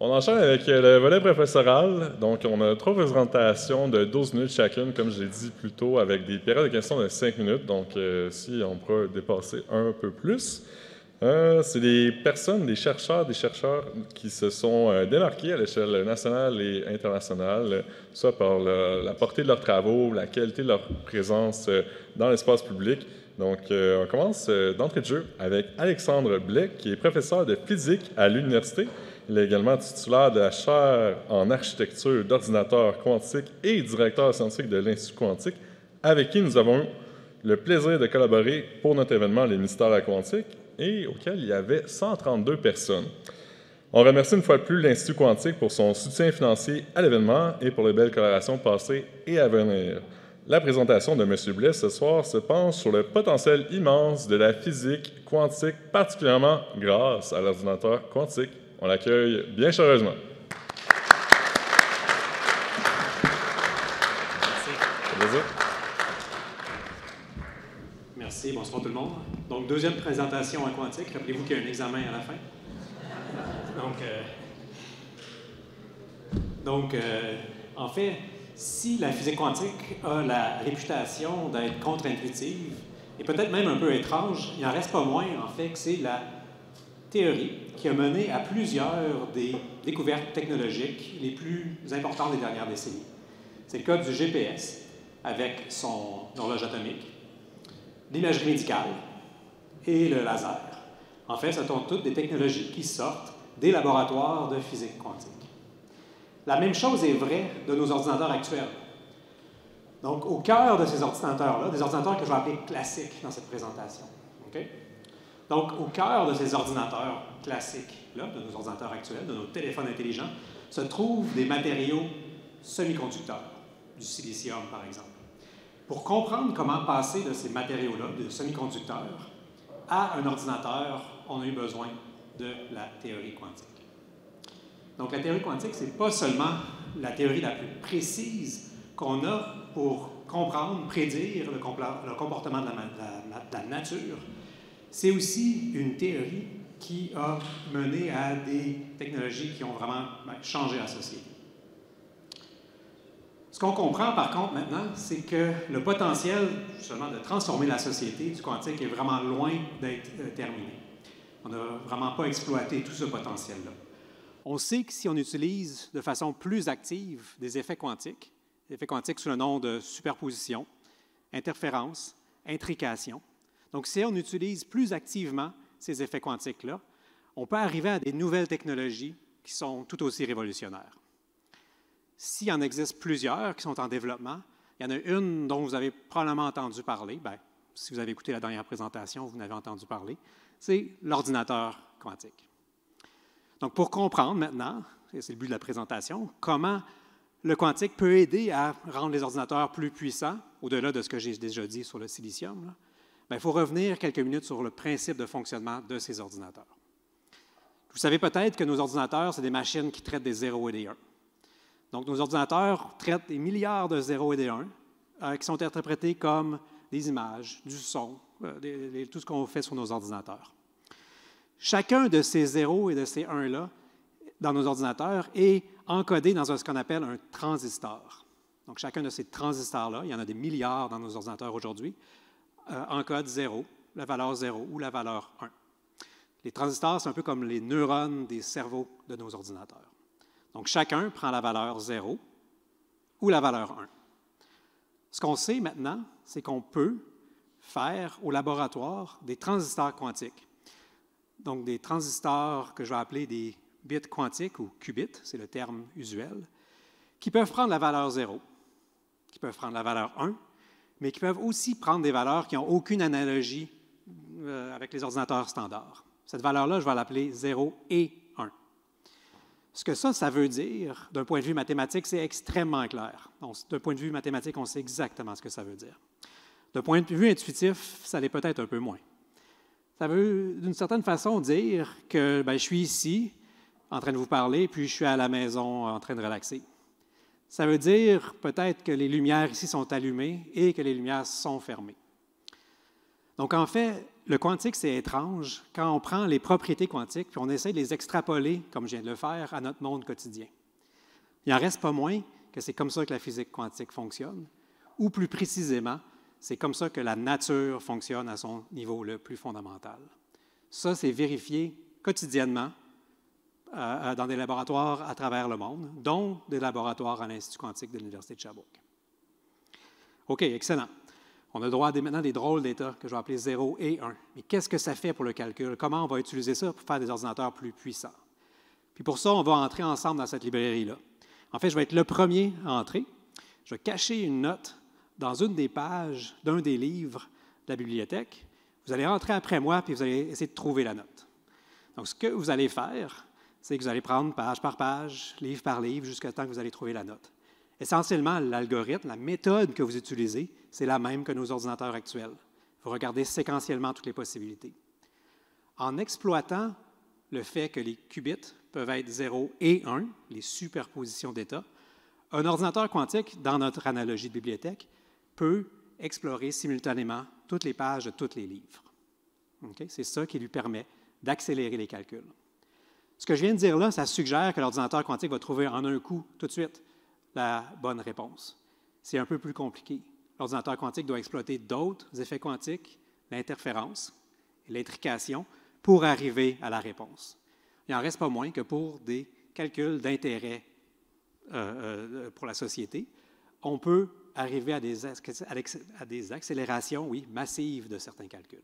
On enchaîne avec le volet professoral. Donc, on a 3 présentations de 12 minutes chacune, comme je l'ai dit plus tôt, avec des périodes de questions de 5 minutes. Donc, si on pourra dépasser un peu plus. C'est des personnes, des chercheurs qui se sont démarqués à l'échelle nationale et internationale, soit par la portée de leurs travaux, la qualité de leur présence dans l'espace public. Donc, on commence d'entrée de jeu avec Alexandre Blais, qui est professeur de physique à l'université. Il est également titulaire de la chaire en architecture d'ordinateurs quantiques et directeur scientifique de l'Institut quantique, avec qui nous avons eu le plaisir de collaborer pour notre événement Les Mystères de la quantique, et auquel il y avait 132 personnes. On remercie une fois de plus l'Institut quantique pour son soutien financier à l'événement et pour les belles collaborations passées et à venir. La présentation de M. Blais ce soir se penche sur le potentiel immense de la physique quantique, particulièrement grâce à l'ordinateur quantique. On l'accueille bien chaleureusement. Merci. Merci, bonsoir tout le monde. Donc, deuxième présentation en quantique. Rappelez-vous qu'il y a un examen à la fin. En fait, si la physique quantique a la réputation d'être contre-intuitive et peut-être même un peu étrange, il n'en reste pas moins, en fait, que c'est la théorie qui a mené à plusieurs des découvertes technologiques les plus importantes des dernières décennies. C'est le cas du GPS avec son horloge atomique, l'imagerie médicale et le laser. En fait, ce sont toutes des technologies qui sortent des laboratoires de physique quantique. La même chose est vraie de nos ordinateurs actuels. Donc, au cœur de ces ordinateurs-là, des ordinateurs que je vais appeler classiques dans cette présentation. Okay? Donc, au cœur de ces ordinateurs classiques-là, de nos ordinateurs actuels, de nos téléphones intelligents, se trouvent des matériaux semi-conducteurs, du silicium par exemple. Pour comprendre comment passer de ces matériaux-là, de semi-conducteurs, à un ordinateur, on a eu besoin de la théorie quantique. Donc, la théorie quantique, ce n'est pas seulement la théorie la plus précise qu'on a pour comprendre, prédire le comportement de la nature. C'est aussi une théorie qui a mené à des technologies qui ont vraiment changé la société. Ce qu'on comprend, par contre, maintenant, c'est que le potentiel, justement, de transformer la société du quantique est vraiment loin d'être terminé. On n'a vraiment pas exploité tout ce potentiel-là. On sait que si on utilise de façon plus active des effets quantiques sous le nom de superposition, interférence, intrication, donc si on utilise plus activement ces effets quantiques-là, on peut arriver à des nouvelles technologies qui sont tout aussi révolutionnaires. S'il y en existe plusieurs qui sont en développement, il y en a une dont vous avez probablement entendu parler. Bien, si vous avez écouté la dernière présentation, vous en avez entendu parler. C'est l'ordinateur quantique. Donc, pour comprendre maintenant, et c'est le but de la présentation, comment le quantique peut aider à rendre les ordinateurs plus puissants, au-delà de ce que j'ai déjà dit sur le silicium, là, bien, il faut revenir quelques minutes sur le principe de fonctionnement de ces ordinateurs. Vous savez peut-être que nos ordinateurs, c'est des machines qui traitent des 0 et des 1. Donc, nos ordinateurs traitent des milliards de 0 et des 1 qui sont interprétés comme des images, du son, tout ce qu'on fait sur nos ordinateurs. Chacun de ces 0 et de ces 1-là, dans nos ordinateurs, est encodé dans ce qu'on appelle un transistor. Donc, chacun de ces transistors-là, il y en a des milliards dans nos ordinateurs aujourd'hui, encode 0, la valeur 0 ou la valeur 1. Les transistors, c'est un peu comme les neurones des cerveaux de nos ordinateurs. Donc, chacun prend la valeur 0 ou la valeur 1. Ce qu'on sait maintenant, c'est qu'on peut faire au laboratoire des transistors quantiques. Donc, des transistors que je vais appeler des bits quantiques ou qubits, c'est le terme usuel, qui peuvent prendre la valeur 0, qui peuvent prendre la valeur 1, mais qui peuvent aussi prendre des valeurs qui n'ont aucune analogie avec les ordinateurs standards. Cette valeur-là, je vais l'appeler 0 et 1. Ce que ça veut dire, d'un point de vue mathématique, c'est extrêmement clair. D'un point de vue mathématique, on sait exactement ce que ça veut dire. D'un point de vue intuitif, ça l'est peut-être un peu moins. Ça veut, d'une certaine façon, dire que je suis ici, en train de vous parler, puis je suis à la maison en train de relaxer. Ça veut dire peut-être que les lumières ici sont allumées et que les lumières sont fermées. Donc, en fait, le quantique, c'est étrange quand on prend les propriétés quantiques puis on essaie de les extrapoler, comme je viens de le faire, à notre monde quotidien. Il n'en reste pas moins que c'est comme ça que la physique quantique fonctionne, ou plus précisément, c'est comme ça que la nature fonctionne à son niveau le plus fondamental. Ça, c'est vérifié quotidiennement dans des laboratoires à travers le monde, dont des laboratoires à l'Institut quantique de l'Université de Sherbrooke. OK, excellent. On a le droit à maintenant des drôles d'états que je vais appeler 0 et 1. Mais qu'est-ce que ça fait pour le calcul? Comment on va utiliser ça pour faire des ordinateurs plus puissants? Puis pour ça, on va entrer ensemble dans cette librairie-là. En fait, je vais être le premier à entrer. Je vais cacher une note dans une des pages d'un des livres de la bibliothèque. Vous allez entrer après moi, puis vous allez essayer de trouver la note. Donc, ce que vous allez faire, c'est que vous allez prendre page par page, livre par livre, jusqu'à temps que vous allez trouver la note. Essentiellement, l'algorithme, la méthode que vous utilisez, c'est la même que nos ordinateurs actuels. Vous regardez séquentiellement toutes les possibilités. En exploitant le fait que les qubits peuvent être 0 et 1, les superpositions d'états, un ordinateur quantique, dans notre analogie de bibliothèque, peut explorer simultanément toutes les pages de tous les livres. Okay? C'est ça qui lui permet d'accélérer les calculs. Ce que je viens de dire là, ça suggère que l'ordinateur quantique va trouver en un coup, tout de suite, la bonne réponse. C'est un peu plus compliqué. L'ordinateur quantique doit exploiter d'autres effets quantiques, l'interférence et l'intrication, pour arriver à la réponse. Il n'en reste pas moins que pour des calculs d'intérêt pour la société, on peut arriver à des accélérations, oui, massives de certains calculs.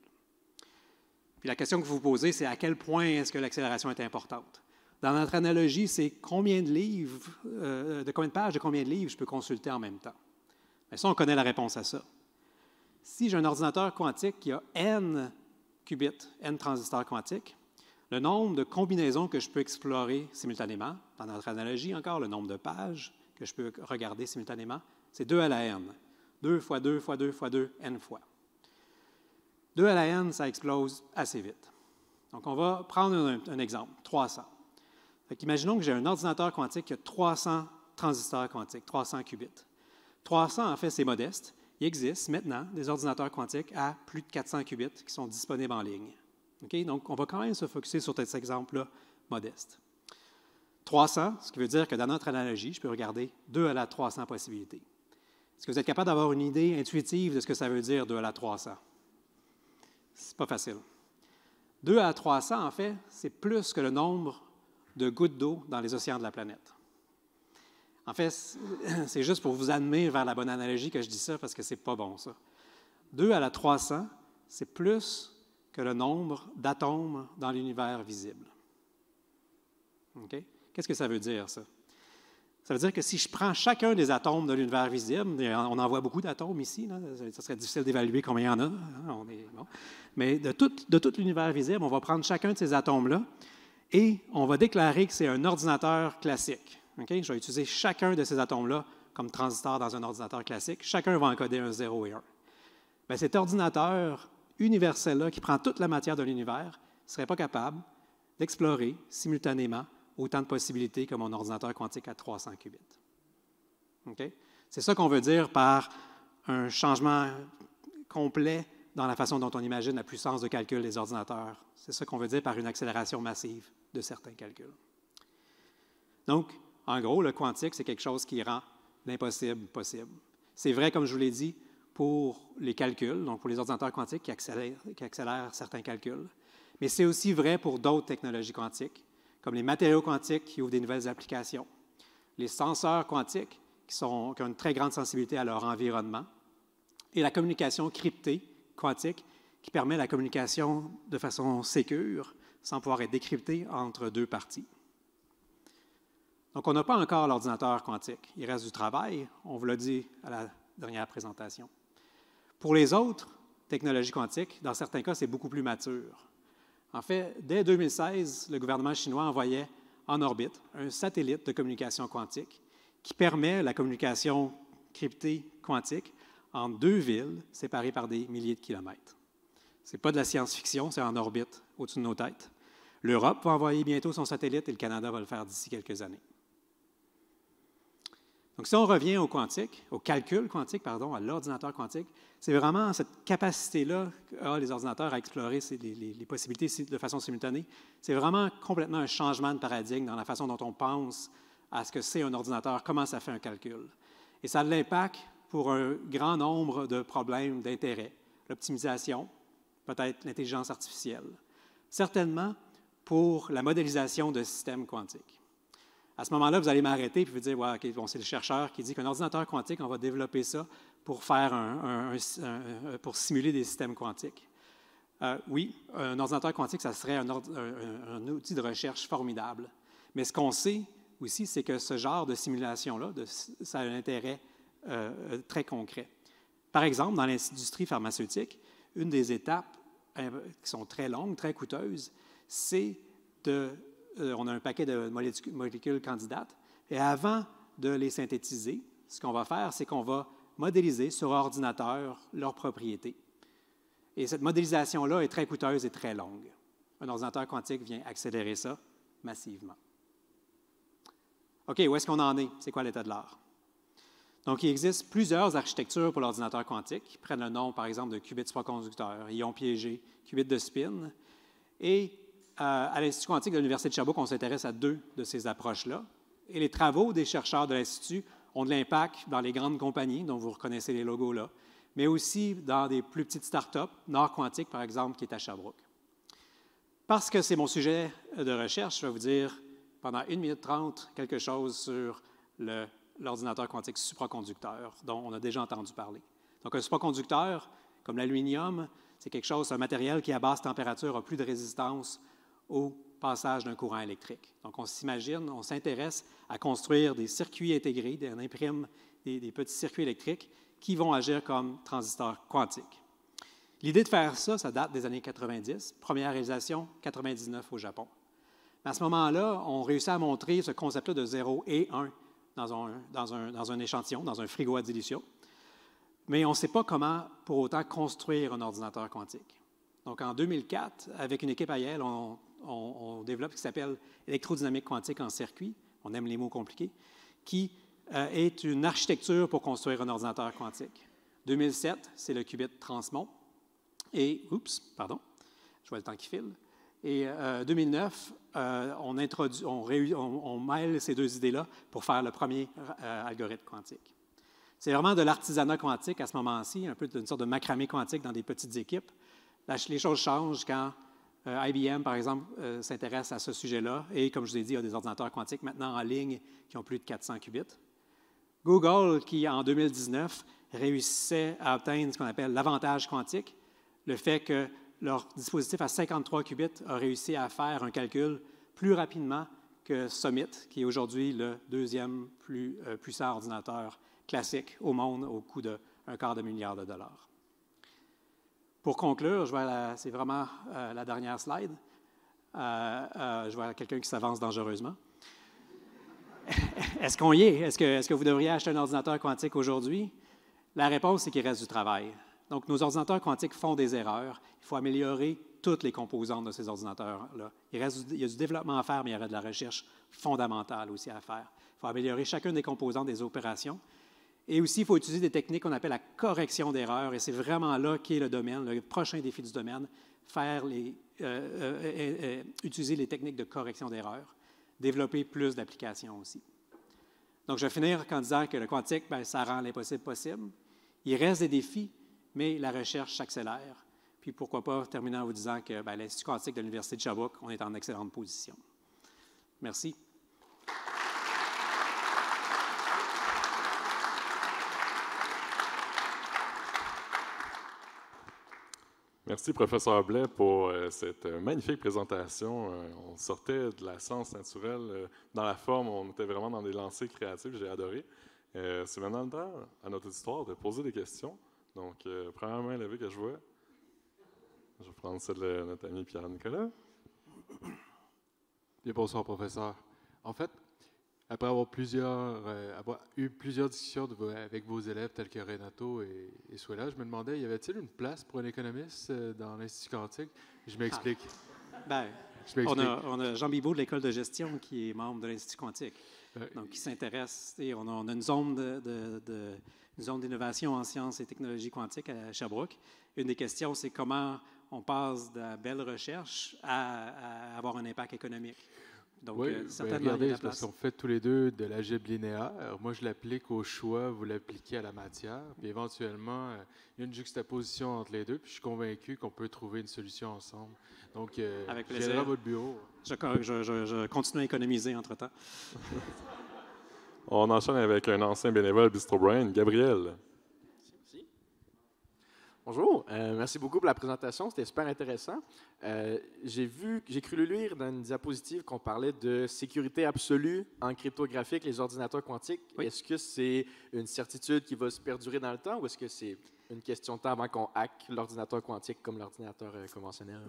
Puis la question que vous vous posez, c'est à quel point est-ce que l'accélération est importante? Dans notre analogie, c'est combien de livres, de combien de pages, de combien de livres je peux consulter en même temps? Bien, ça, on connaît la réponse à ça. Si j'ai un ordinateur quantique qui a n qubits, n transistors quantiques, le nombre de combinaisons que je peux explorer simultanément, dans notre analogie encore, le nombre de pages que je peux regarder simultanément, c'est 2 à la n. 2 fois 2 fois 2 fois 2, n fois. 2 à la n, ça explose assez vite. Donc, on va prendre un exemple, 300. Imaginons que j'ai un ordinateur quantique qui a 300 transistors quantiques, 300 qubits. 300, en fait, c'est modeste. Il existe maintenant des ordinateurs quantiques à plus de 400 qubits qui sont disponibles en ligne. Okay? Donc, on va quand même se focusser sur cet exemple-là modeste. 300, ce qui veut dire que dans notre analogie, je peux regarder 2 à la 300 possibilités. Est-ce que vous êtes capable d'avoir une idée intuitive de ce que ça veut dire 2 à la 300? C'est pas facile. 2 à la 300, en fait, c'est plus que le nombre de gouttes d'eau dans les océans de la planète. En fait, c'est juste pour vous amener vers la bonne analogie que je dis ça, parce que c'est pas bon, ça. 2 à la 300, c'est plus que le nombre d'atomes dans l'univers visible. Okay? Qu'est-ce que ça veut dire, ça? Ça veut dire que si je prends chacun des atomes de l'univers visible, on en voit beaucoup d'atomes ici, là, ça serait difficile d'évaluer combien il y en a, hein, bon. Mais de tout l'univers visible, on va prendre chacun de ces atomes-là et on va déclarer que c'est un ordinateur classique. Okay? Je vais utiliser chacun de ces atomes-là comme transistor dans un ordinateur classique. Chacun va encoder un 0 et 1. Bien, cet ordinateur universel-là, qui prend toute la matière de l'univers, ne serait pas capable d'explorer simultanément autant de possibilités que mon ordinateur quantique à 300 qubits. Okay? C'est ça qu'on veut dire par un changement complet dans la façon dont on imagine la puissance de calcul des ordinateurs. C'est ça qu'on veut dire par une accélération massive de certains calculs. Donc, en gros, le quantique, c'est quelque chose qui rend l'impossible possible. C'est vrai, comme je vous l'ai dit, pour les calculs, donc pour les ordinateurs quantiques qui accélèrent certains calculs, mais c'est aussi vrai pour d'autres technologies quantiques, comme les matériaux quantiques qui ouvrent des nouvelles applications, les senseurs quantiques qui ont une très grande sensibilité à leur environnement, et la communication cryptée quantique qui permet la communication de façon sécure, sans pouvoir être décryptée entre deux parties. Donc, on n'a pas encore l'ordinateur quantique. Il reste du travail, on vous l'a dit à la dernière présentation. Pour les autres technologies quantiques, dans certains cas, c'est beaucoup plus mature. En fait, dès 2016, le gouvernement chinois envoyait en orbite un satellite de communication quantique qui permet la communication cryptée quantique entre deux villes séparées par des milliers de kilomètres. Ce n'est pas de la science-fiction, c'est en orbite au-dessus de nos têtes. L'Europe va envoyer bientôt son satellite et le Canada va le faire d'ici quelques années. Donc, si on revient au quantique, au calcul quantique, pardon, à l'ordinateur quantique, c'est vraiment cette capacité-là qu'ont les ordinateurs à explorer les possibilités de façon simultanée. C'est vraiment complètement un changement de paradigme dans la façon dont on pense à ce que c'est un ordinateur, comment ça fait un calcul. Et ça a de l'impact pour un grand nombre de problèmes d'intérêt. L'optimisation, peut-être l'intelligence artificielle. Certainement pour la modélisation de systèmes quantiques. À ce moment-là, vous allez m'arrêter et vous dire, ouais, okay, bon, c'est le chercheur qui dit qu'un ordinateur quantique, on va développer ça pour faire pour simuler des systèmes quantiques. Oui, un ordinateur quantique, ça serait un outil de recherche formidable. Mais ce qu'on sait aussi, c'est que ce genre de simulation-là, ça a un intérêt très concret. Par exemple, dans l'industrie pharmaceutique, une des étapes qui sont très longues, très coûteuses, c'est on a un paquet de molécules candidates, et avant de les synthétiser, ce qu'on va faire, c'est qu'on va modéliser sur ordinateur leurs propriétés. Et cette modélisation-là est très coûteuse et très longue. Un ordinateur quantique vient accélérer ça massivement. OK, où est-ce qu'on en est? C'est quoi l'état de l'art? Donc, il existe plusieurs architectures pour l'ordinateur quantique qui prennent le nom, par exemple, de qubits supraconducteurs, ions piégés, qubits de spin. Et à l'Institut quantique de l'Université de Sherbrooke, on s'intéresse à deux de ces approches-là. Et les travaux des chercheurs de l'Institut ont de l'impact dans les grandes compagnies, dont vous reconnaissez les logos là, mais aussi dans des plus petites start-up, Nord Quantique, par exemple, qui est à Sherbrooke. Parce que c'est mon sujet de recherche, je vais vous dire pendant 1 minute 30 quelque chose sur l'ordinateur quantique supraconducteur, dont on a déjà entendu parler. Donc, un supraconducteur, comme l'aluminium, c'est quelque chose, un matériel qui, à basse température, a plus de résistance au passage d'un courant électrique. Donc, on s'imagine, on s'intéresse à construire des circuits intégrés, on imprime des petits circuits électriques qui vont agir comme transistors quantiques. L'idée de faire ça, ça date des années 90, première réalisation 99 au Japon. Mais à ce moment-là, on réussit à montrer ce concept-là de 0 et 1 dans un échantillon, dans un frigo à dilution. Mais on ne sait pas comment, pour autant, construire un ordinateur quantique. Donc, en 2004, avec une équipe à Yale, on développe ce qui s'appelle électrodynamique quantique en circuit, on aime les mots compliqués, qui est une architecture pour construire un ordinateur quantique. 2007, c'est le qubit Transmon. Et, je vois le temps qui file. Et 2009, on mêle ces deux idées-là pour faire le premier algorithme quantique. C'est vraiment de l'artisanat quantique à ce moment-ci, un peu d'une sorte de macramé quantique dans des petites équipes. Les choses changent quand IBM, par exemple, s'intéresse à ce sujet-là. Et comme je vous ai dit, il y a des ordinateurs quantiques maintenant en ligne qui ont plus de 400 qubits. Google, qui en 2019 réussissait à atteindre ce qu'on appelle l'avantage quantique, le fait que leur dispositif à 53 qubits a réussi à faire un calcul plus rapidement que Summit, qui est aujourd'hui le deuxième plus puissant ordinateur classique au monde au coût d'1/4 milliard de dollars. Pour conclure, c'est vraiment la dernière slide. Je vois quelqu'un qui s'avance dangereusement. Est-ce qu'on y est? Est-ce que vous devriez acheter un ordinateur quantique aujourd'hui? La réponse, c'est qu'il reste du travail. Donc, nos ordinateurs quantiques font des erreurs. Il faut améliorer toutes les composantes de ces ordinateurs-là. Il y a du développement à faire, mais il y aurait de la recherche fondamentale aussi à faire. Il faut améliorer chacune des composantes des opérations. Et aussi, il faut utiliser des techniques qu'on appelle la correction d'erreurs. Et c'est vraiment là qu'est le domaine, le prochain défi du domaine, utiliser les techniques de correction d'erreurs, développer plus d'applications aussi. Donc, je vais finir en disant que le quantique, ça rend l'impossible possible. Il reste des défis, mais la recherche s'accélère. Puis pourquoi pas terminer en vous disant que l'Institut quantique de l'Université de Sherbrooke, on est en excellente position. Merci. Merci, professeur Blais, pour cette magnifique présentation. On sortait de la science naturelle dans la forme, on était vraiment dans des lancers créatifs, j'ai adoré. C'est maintenant le temps à notre auditoire de poser des questions. Donc, première main levée que je vois. Je vais prendre celle de notre ami Pierre-Nicolas. Bien, bonsoir, professeur. En fait, après avoir eu plusieurs discussions avec vos élèves tels que Renato et Suela, je me demandais, y avait-il une place pour un économiste dans l'Institut quantique? Je m'explique. On a Jean Bibeau de l'École de gestion qui est membre de l'Institut quantique. Donc, qui s'intéresse. On a une zone une zone d'innovation en sciences et technologies quantiques à Sherbrooke. Une des questions, c'est comment on passe de la belle recherche à avoir un impact économique. Donc, oui, certainement, regardez, il y a de la parce place. qu'on fait tous les deux de l'algèbre linéaire. Moi, je l'applique au choix, vous l'appliquez à la matière. Puis éventuellement, il y a une juxtaposition entre les deux. Puis je suis convaincu qu'on peut trouver une solution ensemble. Donc, Avec je plaisir. viendrai à votre bureau. Je continue à économiser entre-temps. On enchaîne avec un ancien bénévole Bistro Brain, Gabriel. Merci. Bonjour, merci beaucoup pour la présentation, c'était super intéressant. J'ai cru lire dans une diapositive qu'on parlait de sécurité absolue en cryptographie avec les ordinateurs quantiques. Oui. Est-ce que c'est une certitude qui va se perdurer dans le temps ou est-ce que c'est une question de temps avant qu'on hack l'ordinateur quantique comme l'ordinateur conventionnel?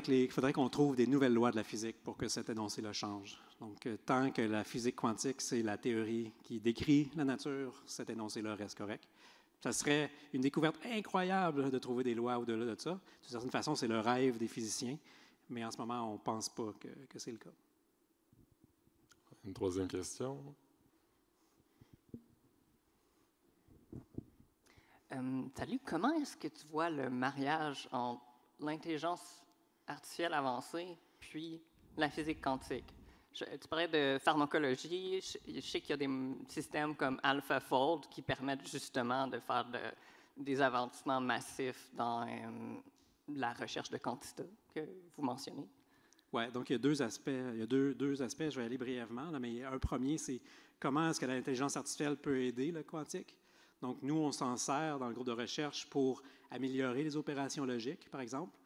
Il faudrait qu'on trouve des nouvelles lois de la physique pour que cet énoncé-là change. Donc, tant que la physique quantique, c'est la théorie qui décrit la nature, cet énoncé-là reste correct. Ça serait une découverte incroyable de trouver des lois au-delà de ça. D'une certaine façon, c'est le rêve des physiciens, mais en ce moment, on ne pense pas que c'est le cas. Une troisième question. Salut, comment est-ce que tu vois le mariage entre l'intelligence artificielle avancée puis la physique quantique? Tu parlais de pharmacologie. Je sais qu'il y a des systèmes comme AlphaFold qui permettent justement de faire des avancements massifs dans la recherche de quantité que vous mentionnez. Oui, donc il y a deux aspects. Il y a deux aspects, je vais aller brièvement, là, mais un premier, c'est comment est-ce que l'intelligence artificielle peut aider le quantique. Donc, nous, on s'en sert dans le groupe de recherche pour améliorer les opérations logiques, par exemple.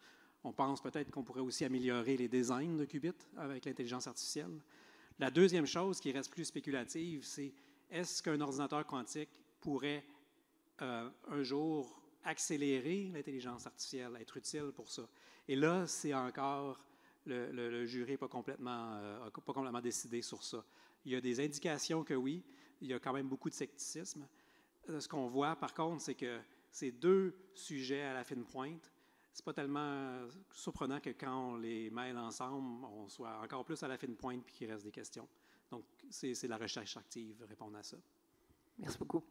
On pense peut-être qu'on pourrait aussi améliorer les designs de qubits avec l'intelligence artificielle. La deuxième chose qui reste plus spéculative, c'est est-ce qu'un ordinateur quantique pourrait un jour accélérer l'intelligence artificielle, être utile pour ça? Et là, c'est encore, le jury n'est pas complètement décidé sur ça. Il y a des indications que oui, il y a quand même beaucoup de scepticisme. Ce qu'on voit, par contre, c'est que ces deux sujets à la fine pointe, c'est pas tellement surprenant que quand on les mêle ensemble, on soit encore plus à la fine pointe puis qu'il reste des questions. Donc, c'est la recherche active de répondre à ça. Merci beaucoup.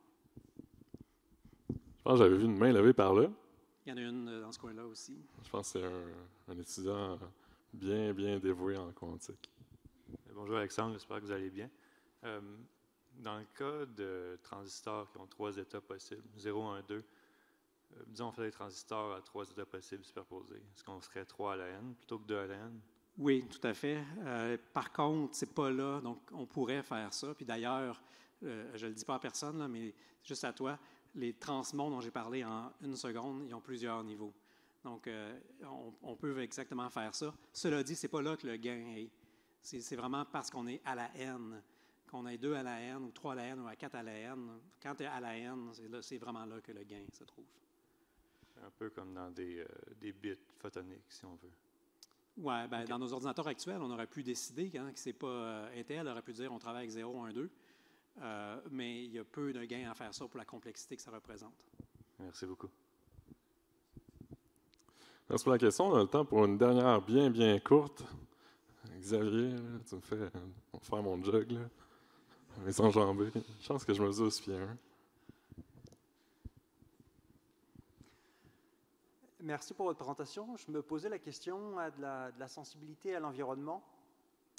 Je pense que j'avais vu une main levée par là. Il y en a une dans ce coin-là aussi. Je pense que c'est un étudiant bien, bien dévoué en quantique. Bonjour Alexandre, j'espère que vous allez bien. Dans le cas de transistors qui ont 3 états possibles, 0, 1, 2, disons on fait des transistors à 3 états possibles superposés. Est-ce qu'on serait 3 à la n plutôt que 2 à la n? Oui, tout à fait. Par contre, c'est pas là, donc on pourrait faire ça. Puis d'ailleurs, je ne le dis pas à personne, là, mais juste à toi, les transmonds dont j'ai parlé en 1 seconde, ils ont plusieurs niveaux. Donc, on peut exactement faire ça. Cela dit, ce n'est pas là que le gain est. C'est vraiment parce qu'on est à la n, qu'on ait 2 à la n, ou 3 à la n, ou à 4 à la n. Quand tu es à la n, c'est vraiment là que le gain se trouve. Un peu comme dans des bits photoniques, si on veut. Oui, ben, Okay. Dans nos ordinateurs actuels, on aurait pu décider que c'est pas Intel aurait pu dire on travaille avec 0, 1, 2, mais il y a peu de gains à faire ça pour la complexité que ça représente. Merci beaucoup. Merci pour la question. On a le temps pour une dernière bien, bien courte. Xavier, là, tu me fais faire mon jog, là. Mes enjambées. Je pense que je mesure aussi bien. Merci pour votre présentation. Je me posais la question de la sensibilité à l'environnement.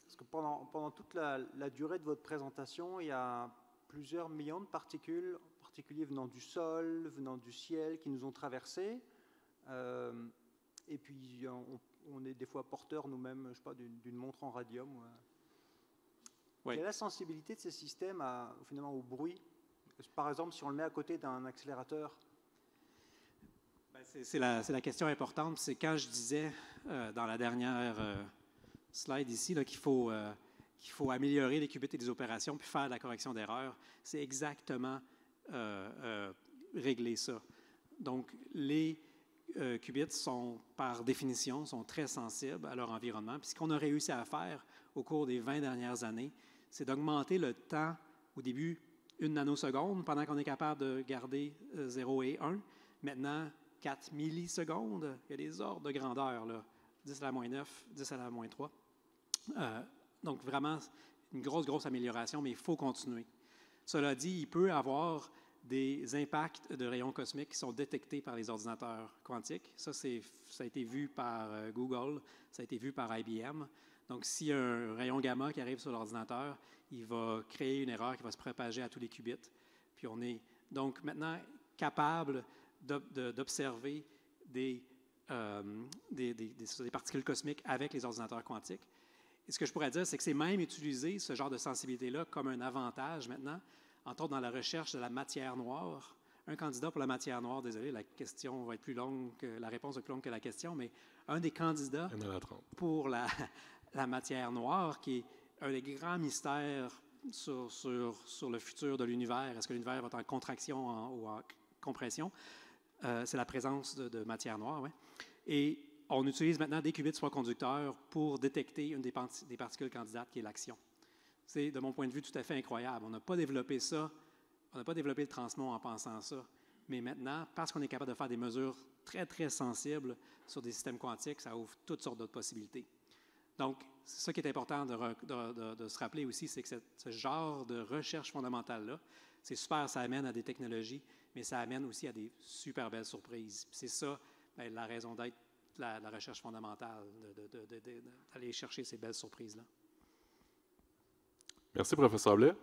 Parce que pendant toute la durée de votre présentation, il y a plusieurs millions de particules, en particulier venant du sol, venant du ciel, qui nous ont traversés. Et puis, on est des fois porteurs nous-mêmes, je sais pas, d'une montre en radium. Oui. Quelle est la sensibilité de ces systèmes finalement au bruit? Par exemple, si on le met à côté d'un accélérateur. C'est la question importante. C'est quand je disais dans la dernière slide ici qu'il faut améliorer les qubits et les opérations puis faire de la correction d'erreurs. C'est exactement régler ça. Donc, les qubits sont, par définition, sont très sensibles à leur environnement. Puis ce qu'on a réussi à faire au cours des 20 dernières années, c'est d'augmenter le temps, au début, 1 nanoseconde, pendant qu'on est capable de garder 0 et 1. Maintenant, 4 millisecondes, il y a des ordres de grandeur, là, 10 à la moins 9, 10 à la moins 3. Donc, vraiment, une grosse amélioration, mais il faut continuer. Cela dit, il peut y avoir des impacts de rayons cosmiques qui sont détectés par les ordinateurs quantiques. Ça a été vu par Google, ça a été vu par IBM. Donc, s'il y a un rayon gamma qui arrive sur l'ordinateur, il va créer une erreur qui va se propager à tous les qubits. Puis on est donc maintenant capable d'observer des particules cosmiques avec les ordinateurs quantiques. Et ce que je pourrais dire, c'est que c'est même utiliser ce genre de sensibilité-là comme un avantage maintenant, entre autres dans la recherche de la matière noire. Un candidat pour la matière noire, désolé, la question va être plus longue, la réponse va être plus longue que la question, mais un des candidats pour la matière noire, qui est un des grands mystères sur le futur de l'univers, est-ce que l'univers va être en contraction ou en compression, c'est la présence de matière noire. Ouais. Et on utilise maintenant des qubits superconducteurs pour détecter une des particules candidates, qui est l'action. C'est, de mon point de vue, tout à fait incroyable. On n'a pas développé ça, on n'a pas développé le transmon en pensant ça. Mais maintenant, parce qu'on est capable de faire des mesures très, très sensibles sur des systèmes quantiques, ça ouvre toutes sortes d'autres possibilités. Donc, c'est ça qui est important de se rappeler aussi, c'est que ce genre de recherche fondamentale-là, c'est super, ça amène à des technologies, mais ça amène aussi à des super belles surprises. C'est ça, bien, la raison d'être de la recherche fondamentale, d'aller chercher ces belles surprises-là. Merci, professeur Blais.